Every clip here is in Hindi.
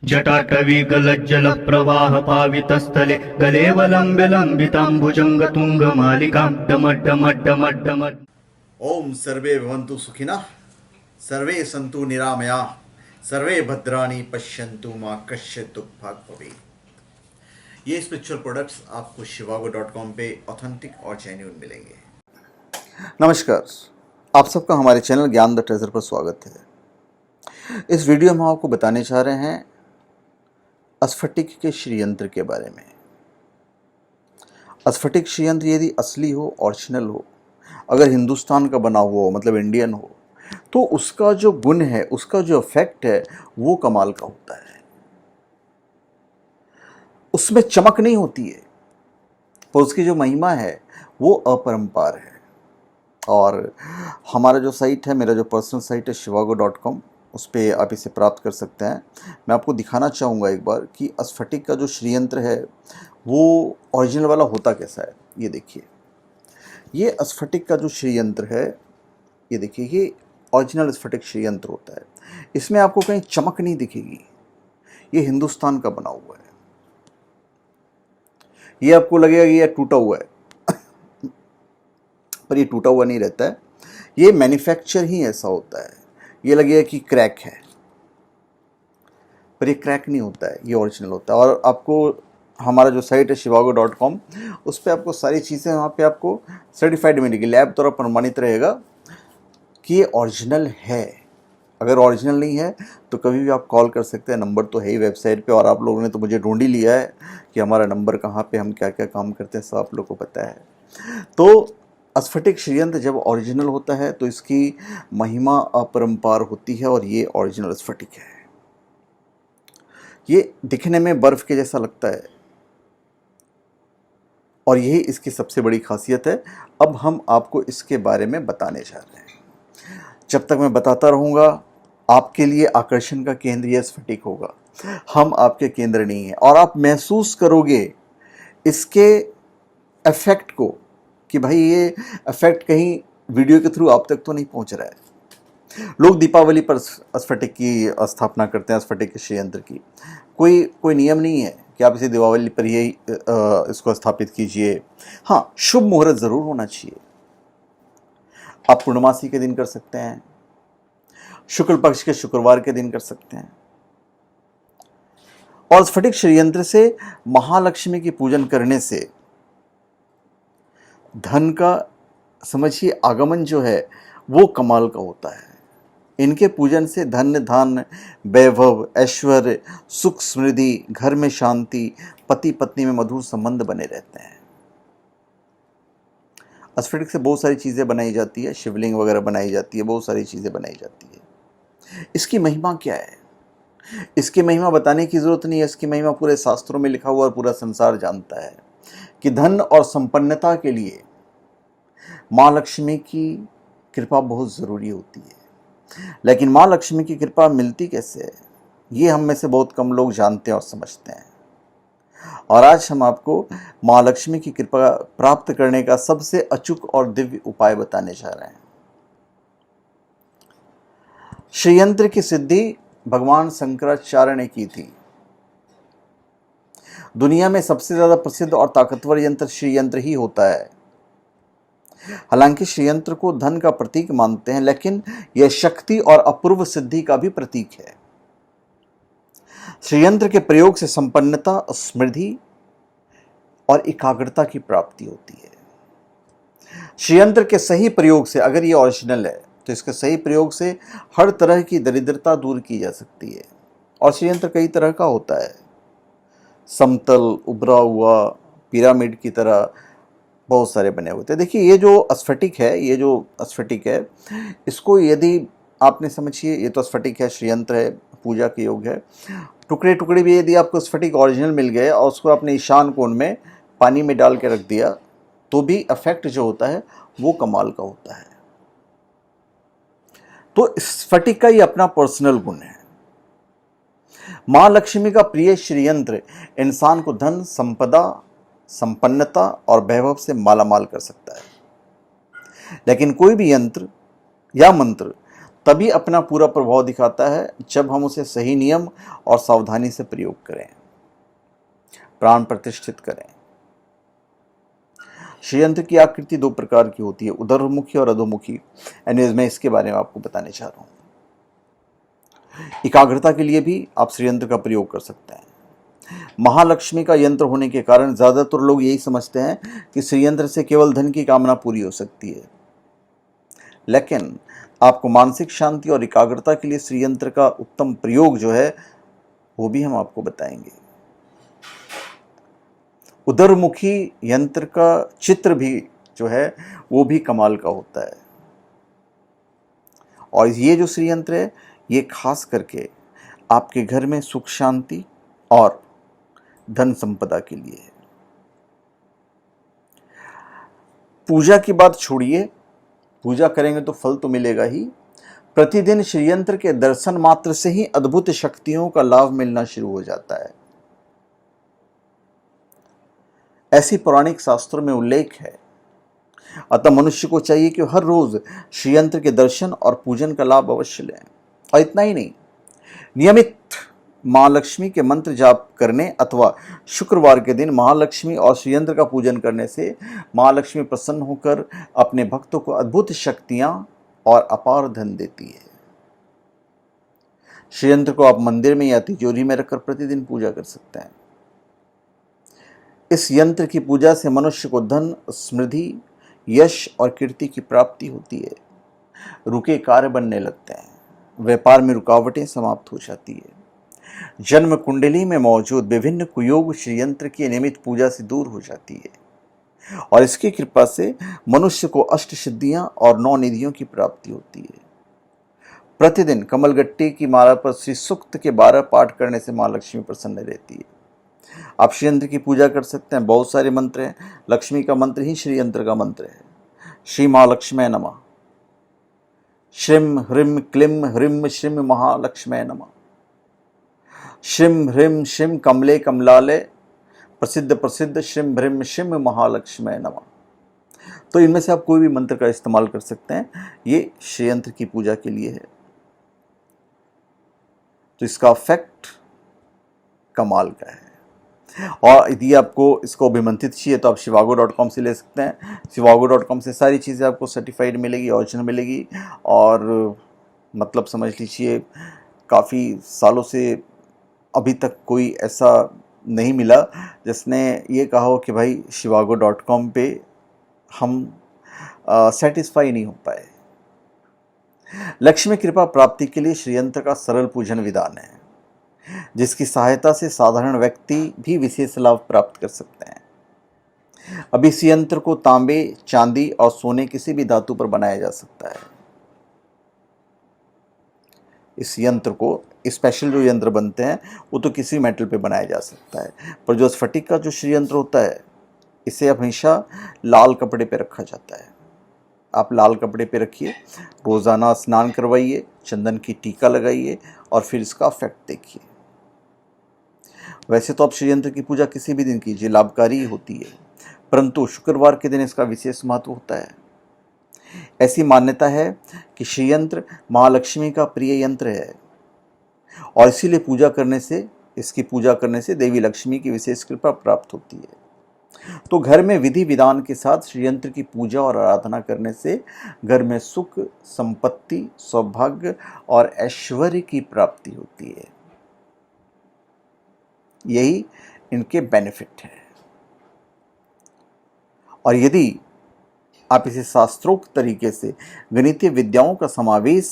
जटाटवी गलज्जल प्रवाह पावितस्थले गलेवलम्ब्य लम्बिताम्बुजङ्गतुङ्गमालिकां डमड्डमड्डमड्डमड्। ओम सर्वे भवन्तु सुखिनः, सर्वे सन्तु निरामया, सर्वे भद्राणि पश्यन्तु मा कश्चित् दुःखभाग् भवेत्। ये स्पिरिचुअल प्रोडक्ट्स आपको shivago.com पे ऑथेंटिक और जेन्युइन मिलेंगे। नमस्कार, आप सबका हमारे चैनल ज्ञान द ट्रेजर पर स्वागत है। इस वीडियो में हम आपको बताने चाह रहे हैं स्फटिक के श्रीयंत्र के बारे में। स्फटिक श्रीयंत्र यदि असली हो, ओरिजिनल हो, अगर हिंदुस्तान का बना हुआ हो, मतलब इंडियन हो, तो उसका जो गुण है, उसका जो इफेक्ट है, वो कमाल का होता है। उसमें चमक नहीं होती है, पर उसकी जो महिमा है वो अपरंपार है। और हमारा जो साइट है, मेरा जो पर्सनल साइट है shivago.com, उस पर आप इसे प्राप्त कर सकते हैं। मैं आपको दिखाना चाहूँगा एक बार कि स्फटिक का जो श्रीयंत्र है वो ओरिजिनल वाला होता कैसा है। ये देखिए, ये स्फटिक का जो श्रीयंत्र है, ये देखिए, ये ओरिजिनल स्फटिक श्रीयंत्र होता है। इसमें आपको कहीं चमक नहीं दिखेगी। ये हिंदुस्तान का बना हुआ है। ये आपको लगेगा कि ये टूटा हुआ है पर ये टूटा हुआ नहीं रहता है। ये मैन्युफैक्चर ही ऐसा होता है। ये लगेगा कि क्रैक है, पर ये क्रैक नहीं होता है, ये ओरिजिनल होता है। और आपको हमारा जो साइट है shivago.com, उस पर आपको सारी चीज़ें वहाँ पे आपको सर्टिफाइड मिलेगी, लैब द्वारा प्रमाणित रहेगा कि ये ओरिजिनल है। अगर ओरिजिनल नहीं है तो कभी भी आप कॉल कर सकते हैं, नंबर तो है ही वेबसाइट पे। और आप लोगों ने तो मुझे ढूंढ ही लिया है कि हमारा नंबर कहाँ पे, हम क्या क्या काम करते हैं, सब आप लोगों को पता है। तो स्फटिक श्रीयंत्र जब ओरिजिनल होता है तो इसकी महिमा अपरंपार होती है, और ये ओरिजिनल स्फटिक है। ये दिखने में बर्फ के जैसा लगता है, और यही इसकी सबसे बड़ी खासियत है। अब हम आपको इसके बारे में बताने जा रहे हैं। जब तक मैं बताता रहूँगा, आपके लिए आकर्षण का केंद्र यह स्फटिक होगा। हम आपके केंद्र नहीं हैं, और आप महसूस करोगे इसके इफेक्ट को कि भाई ये इफेक्ट कहीं वीडियो के थ्रू आप तक तो नहीं पहुंच रहा है। लोग दीपावली पर स्फटिक की स्थापना करते हैं, स्फटिक के श्रीयंत्र की। कोई नियम नहीं है कि आप इसे दीपावली पर ही इसको स्थापित कीजिए। हाँ, शुभ मुहूर्त ज़रूर होना चाहिए। आप पूर्णमासी के दिन कर सकते हैं, शुक्ल पक्ष के शुक्रवार के दिन कर सकते हैं। और स्फटिक श्रीयंत्र से महालक्ष्मी की पूजन करने से धन का, समझिए, आगमन जो है वो कमाल का होता है। इनके पूजन से धन धान, वैभव, ऐश्वर्य, सुख समृद्धि, घर में शांति, पति पत्नी में मधुर संबंध बने रहते हैं। स्फटिक से बहुत सारी चीज़ें बनाई जाती है, शिवलिंग वगैरह बनाई जाती है, बहुत सारी चीज़ें बनाई जाती है। इसकी महिमा क्या है? इसकी महिमा बताने की ज़रूरत नहीं है। इसकी महिमा पूरे शास्त्रों में लिखा हुआ और पूरा संसार जानता है कि धन और संपन्नता के लिए माँ लक्ष्मी की कृपा बहुत ज़रूरी होती है। लेकिन माँ लक्ष्मी की कृपा मिलती कैसे है, ये हम में से बहुत कम लोग जानते हैं और समझते हैं। और आज हम आपको माँ लक्ष्मी की कृपा प्राप्त करने का सबसे अचूक और दिव्य उपाय बताने जा रहे हैं। श्रीयंत्र की सिद्धि भगवान शंकराचार्य ने की थी। दुनिया में सबसे ज्यादा प्रसिद्ध और ताकतवर यंत्र श्रीयंत्र ही होता है। हालांकि श्रीयंत्र को धन का प्रतीक मानते हैं, लेकिन यह शक्ति और अपूर्व सिद्धि का भी प्रतीक है। श्रीयंत्र के प्रयोग से संपन्नता, समृद्धि और एकाग्रता की प्राप्ति होती है। श्रीयंत्र के सही प्रयोग से, अगर ये ओरिजिनल है तो इसके सही प्रयोग से हर तरह की दरिद्रता दूर की जा सकती है। और श्रीयंत्र कई तरह का होता है, समतल, उभरा हुआ, पिरामिड की तरह बहुत सारे बने हुए थे। देखिए, ये जो स्फटिक है, इसको यदि आपने, समझिए, ये तो स्फटिक है, श्रीयंत्र है, पूजा के योग्य है। टुकड़े टुकड़े भी यदि आपको स्फटिक ओरिजिनल मिल गए और उसको अपने ईशान कोण में पानी में डाल के रख दिया, तो भी इफेक्ट जो होता है वो कमाल का होता है। तो स्फटिक का ही अपना पर्सनल गुण है। माँ लक्ष्मी का प्रिय श्रीयंत्र इंसान को धन, संपदा, संपन्नता और वैभव से मालामाल कर सकता है। लेकिन कोई भी यंत्र या मंत्र तभी अपना पूरा प्रभाव दिखाता है जब हम उसे सही नियम और सावधानी से प्रयोग करें, प्राण प्रतिष्ठित करें। षड्यंत्र की आकृति दो प्रकार की होती है, उदरमुखी और अधोमुखी। एनीवेज मैं इसके बारे में आपको बताने चाह रहा हूं। एकाग्रता के लिए भी आप षड्यंत्र का प्रयोग कर सकते हैं। महालक्ष्मी का यंत्र होने के कारण ज्यादातर लोग यही समझते हैं कि षड्यंत्र से केवल धन की कामना पूरी हो सकती है, लेकिन आपको मानसिक शांति और एकाग्रता के लिए षड्यंत्र का उत्तम प्रयोग जो है वो भी हम आपको बताएंगे। उदरमुखी यंत्र का चित्र भी जो है वो भी कमाल का होता है, और ये जो षड्यंत्र है ये खास करके आपके घर में सुख शांति और धन संपदा के लिए है। पूजा की बात छोड़िए, पूजा करेंगे तो फल तो मिलेगा ही। प्रतिदिन षड्यंत्र के दर्शन मात्र से ही अद्भुत शक्तियों का लाभ मिलना शुरू हो जाता है, ऐसी पौराणिक शास्त्रों में उल्लेख है। अतः मनुष्य को चाहिए कि हर रोज षड्यंत्र के दर्शन और पूजन का लाभ अवश्य लें। और इतना ही नहीं, नियमित महालक्ष्मी के मंत्र जाप करने अथवा शुक्रवार के दिन महालक्ष्मी और षड्यंत्र का पूजन करने से महालक्ष्मी प्रसन्न होकर अपने भक्तों को अद्भुत शक्तियां और अपार धन देती है। षड्यंत्र को आप मंदिर में या तिजोरी में रखकर प्रतिदिन पूजा कर सकते हैं। इस यंत्र की पूजा से मनुष्य को धन, समृद्धि, यश और कीर्ति की प्राप्ति होती है। रुके कार्य बनने लगते हैं, व्यापार में रुकावटें समाप्त हो जाती है। जन्म कुंडली में मौजूद विभिन्न कुयोग षड्यंत्र की नियमित पूजा से दूर हो जाती है, और इसकी कृपा से मनुष्य को अष्ट सिद्धियां और 9 निधियों की प्राप्ति होती है। प्रतिदिन कमलगट्टे की माला पर श्री सूक्त के 12 पाठ करने से मां लक्ष्मी प्रसन्न रहती है। आप षड्यंत्र की पूजा कर सकते हैं। बहुत सारे मंत्र हैं, लक्ष्मी का मंत्र ही षड्यंत्र का मंत्र है। श्री महालक्ष्मी नमः, श्रीम ह्रीम क्लीम ह्रीम श्रीम महालक्ष्मी नमः, श्रीम ह्रीम श्रीम कमले कमलाले प्रसिद्ध प्रसिद्ध श्रीम ह्रीम श्रीम महालक्ष्मी नमः। तो इनमें से आप कोई भी मंत्र का इस्तेमाल कर सकते हैं, ये षड्यंत्र की पूजा के लिए है। तो इसका इफेक्ट कमाल का है। और यदि आपको इसको अभिमंत्रित चाहिए तो आप shivago.com से ले सकते हैं। shivago.com से सारी चीज़ें आपको सर्टिफाइड मिलेगी, ओरिजिनल मिलेगी, और मतलब समझ लीजिए काफ़ी सालों से अभी तक कोई ऐसा नहीं मिला जिसने ये कहा हो कि भाई shivago.com पे हम सेटिस्फाई नहीं हो पाए। लक्ष्मी कृपा प्राप्ति के लिए षड्यंत्र का सरल पूजन विधान है, जिसकी सहायता से साधारण व्यक्ति भी विशेष लाभ प्राप्त कर सकते हैं। अब इस यंत्र को तांबे, चांदी और सोने किसी भी धातु पर बनाया जा सकता है। इस यंत्र को स्पेशल जो यंत्र बनते हैं वो तो किसी मेटल पे बनाया जा सकता है, पर जो स्फटिक का जो षड्यंत्र होता है इसे हमेशा लाल कपड़े पे रखा जाता है। आप लाल कपड़े पे रखिए, रोज़ाना स्नान करवाइए, चंदन की टीका लगाइए और फिर इसका इफेक्ट देखिए। वैसे तो आप षड्यंत्र की पूजा किसी भी दिन कीजिए, लाभकारी होती है, परंतु शुक्रवार के दिन इसका विशेष महत्व होता है। ऐसी मान्यता है कि षड्यंत्र महालक्ष्मी का प्रिय यंत्र है, और इसीलिए इसकी पूजा करने से देवी लक्ष्मी की विशेष कृपा प्राप्त होती है। तो घर में विधि विधान के साथ षड्यंत्र की पूजा और आराधना करने से घर में सुख, संपत्ति, सौभाग्य और ऐश्वर्य की प्राप्ति होती है। यही इनके बेनिफिट है। और यदि आप इसे शास्त्रोक्त तरीके से गणितीय विद्याओं का समावेश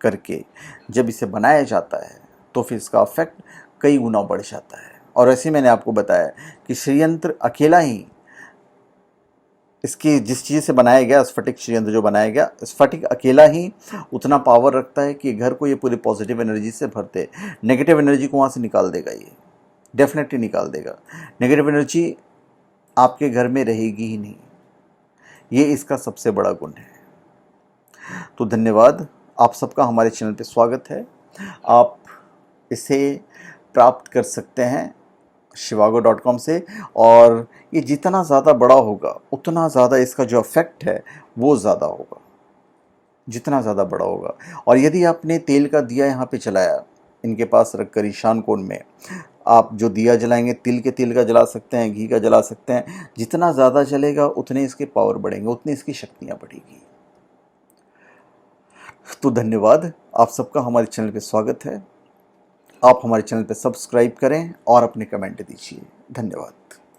करके जब इसे बनाया जाता है तो फिर इसका इफेक्ट कई गुना बढ़ जाता है। और ऐसे मैंने आपको बताया कि षड्यंत्र अकेला ही, इसकी जिस चीज़ से बनाया गया, स्फटिक षड्यंत्र जो बनाया गया, स्फटिक अकेला ही उतना पावर रखता है कि घर को ये पूरी पॉजिटिव एनर्जी से भरते, नेगेटिव एनर्जी को वहाँ से निकाल देगा। ये डेफिनेटली निकाल देगा। नेगेटिव एनर्जी आपके घर में रहेगी ही नहीं। ये इसका सबसे बड़ा गुण है। तो धन्यवाद, आप सबका हमारे चैनल पे स्वागत है। आप इसे प्राप्त कर सकते हैं shivago.com से, और ये जितना ज़्यादा बड़ा होगा उतना ज़्यादा इसका जो इफेक्ट है वो ज़्यादा होगा। जितना ज़्यादा बड़ा होगा। और यदि आपने तेल का दिया यहाँ पे जलाया, इनके पास रखकर ईशान कोण में, आप जो दिया जलाएंगे तिल के तेल का जला सकते हैं, घी का जला सकते हैं। जितना ज़्यादा जलेगा उतने इसके पावर बढ़ेंगे, उतनी इसकी शक्तियाँ बढ़ेगी। तो धन्यवाद, आप सबका हमारे चैनल पे स्वागत है। आप हमारे चैनल पे सब्सक्राइब करें और अपने कमेंट दीजिए। धन्यवाद।